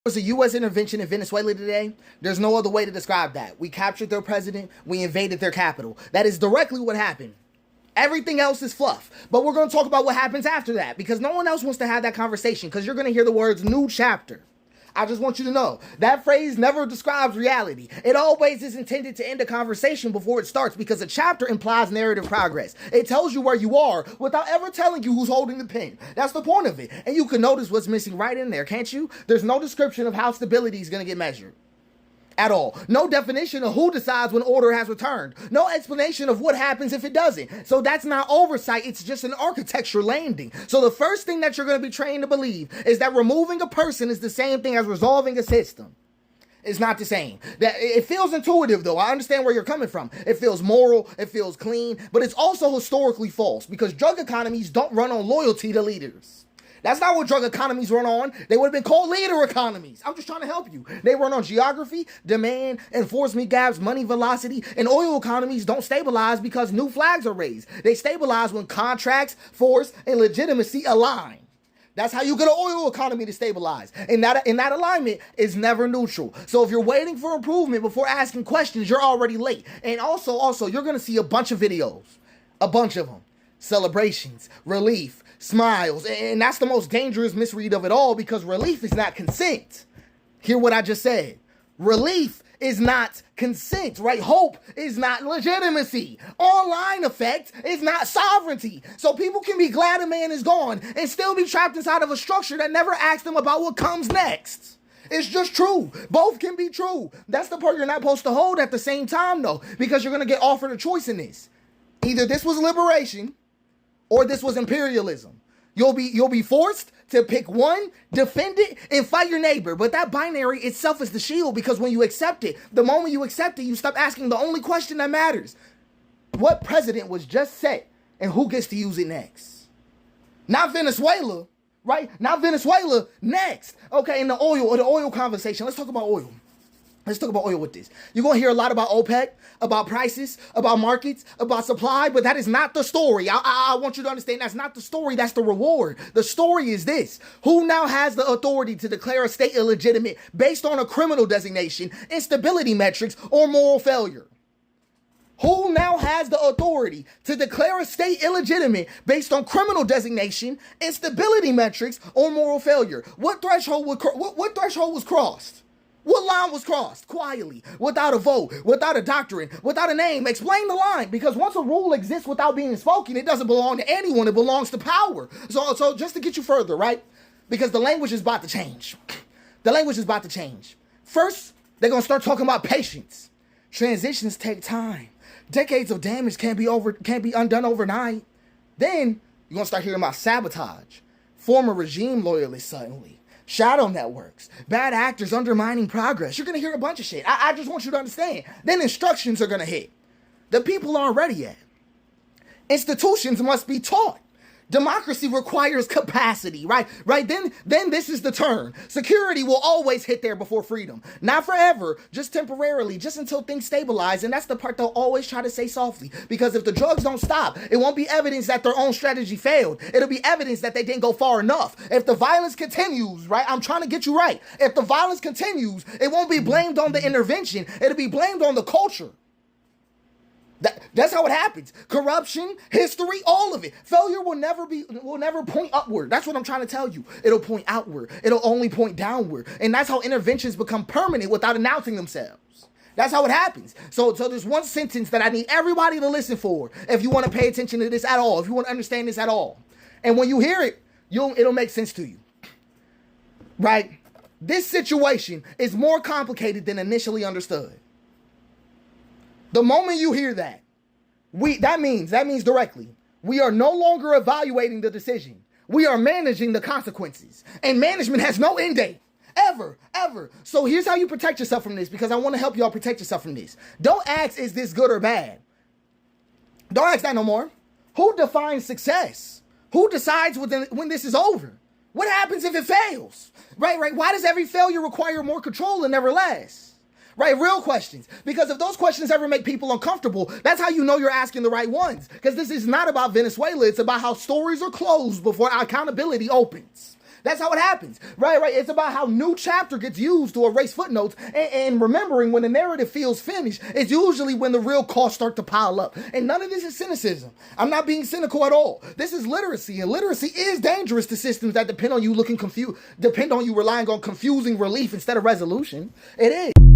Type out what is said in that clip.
Was a U.S. intervention in Venezuela today. There's no other way to describe that. We captured their president. We invaded their capital. That is directly what happened. Everything else is fluff. But we're going to talk about what happens after that because no one else wants to have that conversation because you're going to hear the words new chapter. I just want you to know that phrase never describes reality. It always is intended to end a conversation before it starts because a chapter implies narrative progress. It tells you where you are without ever telling you who's holding the pen. That's the point of it. And you can notice what's missing right in there, can't you? There's no description of how stability is going to get measured. At all. No definition of who decides when order has returned. No explanation of what happens if it doesn't. So that's not oversight. It's just an architecture landing. So the first thing that you're going to be trained to believe is that removing a person is the same thing as resolving a system. It's not the same. That it feels intuitive though. I understand where you're coming from. It feels moral. It feels clean. But it's also historically false because drug economies don't run on loyalty to leaders. That's not what drug economies run on. They would have been called leader economies. I'm just trying to help you. They run on geography, demand, enforcement gaps, money velocity, and oil economies don't stabilize because new flags are raised. They stabilize when contracts, force, and legitimacy align. That's how you get an oil economy to stabilize. And that alignment is never neutral. So if you're waiting for improvement before asking questions, you're already late. And also, you're going to see a bunch of videos. A bunch of them. Celebrations, relief, smiles, and that's the most dangerous misread of it all because relief is not consent. Hear what I just said. Relief is not consent, right? Hope is not legitimacy. Online effect is not sovereignty. So people can be glad a man is gone and still be trapped inside of a structure that never asks them about what comes next. It's just true. Both can be true. That's the part you're not supposed to hold at the same time, though, because you're going to get offered a choice in this. Either this was liberation or this was imperialism. You'll be forced to pick one, defend it, and fight your neighbor. But that binary itself is the shield because when you accept it, the moment you accept it, you stop asking the only question that matters. What president was just set and who gets to use it next? Not Venezuela, right? Not Venezuela, next. Okay, in the oil conversation, let's talk about oil. Let's talk about oil with this. You're going to hear a lot about OPEC, about prices, about markets, about supply, but that is not the story. I want you to understand that's not the story. That's the reward. The story is this. Who now has the authority to declare a state illegitimate based on a criminal designation, instability metrics, or moral failure? Who now has the authority to declare a state illegitimate based on criminal designation, instability metrics, or moral failure? What threshold was crossed? What line was crossed? Quietly, without a vote, without a doctrine, without a name. Explain the line, because once a rule exists without being spoken, it doesn't belong to anyone. It belongs to power. So just to get you further, right? Because the language is about to change. The language is about to change. First, they're going to start talking about patience. Transitions take time. Decades of damage can't be undone overnight. Then you're going to start hearing about sabotage. Former regime loyalists suddenly. Shadow networks, bad actors undermining progress. You're going to hear a bunch of shit. I just want you to understand. Then instructions are going to hit. The people aren't ready yet. Institutions must be taught. Democracy requires capacity, right? Then this is the turn. Security will always hit there before freedom. Not forever, just temporarily, just until things stabilize. And that's the part they'll always try to say softly. Because if the drugs don't stop, it won't be evidence that their own strategy failed. It'll be evidence that they didn't go far enough. If the violence continues, right? I'm trying to get you right. If the violence continues, it won't be blamed on the intervention. It'll be blamed on the culture. That's how it happens. Corruption, history, all of it. Failure will never point upward. That's what I'm trying to tell you. It'll point outward. It'll only point downward. And that's how interventions become permanent without announcing themselves. That's how it happens. So there's one sentence that I need everybody to listen for if you want to pay attention to this at all, if you want to understand this at all. And when you hear it, it'll make sense to you. Right? This situation is more complicated than initially understood. The moment you hear that, that means directly, we are no longer evaluating the decision. We are managing the consequences. And management has no end date. Ever. So here's how you protect yourself from this, because I want to help y'all protect yourself from this. Don't ask, is this good or bad? Don't ask that no more. Who defines success? Who decides when this is over? What happens if it fails? Right. Why does every failure require more control and never less? Right, real questions. Because if those questions ever make people uncomfortable, that's how you know you're asking the right ones. Because this is not about Venezuela. It's about how stories are closed before accountability opens. That's how it happens. Right. It's about how new chapter gets used to erase footnotes, and remembering when the narrative feels finished, it's usually when the real costs start to pile up. And none of this is cynicism. I'm not being cynical at all. This is literacy, and literacy is dangerous to systems that depend on you relying on confusing relief instead of resolution. It is.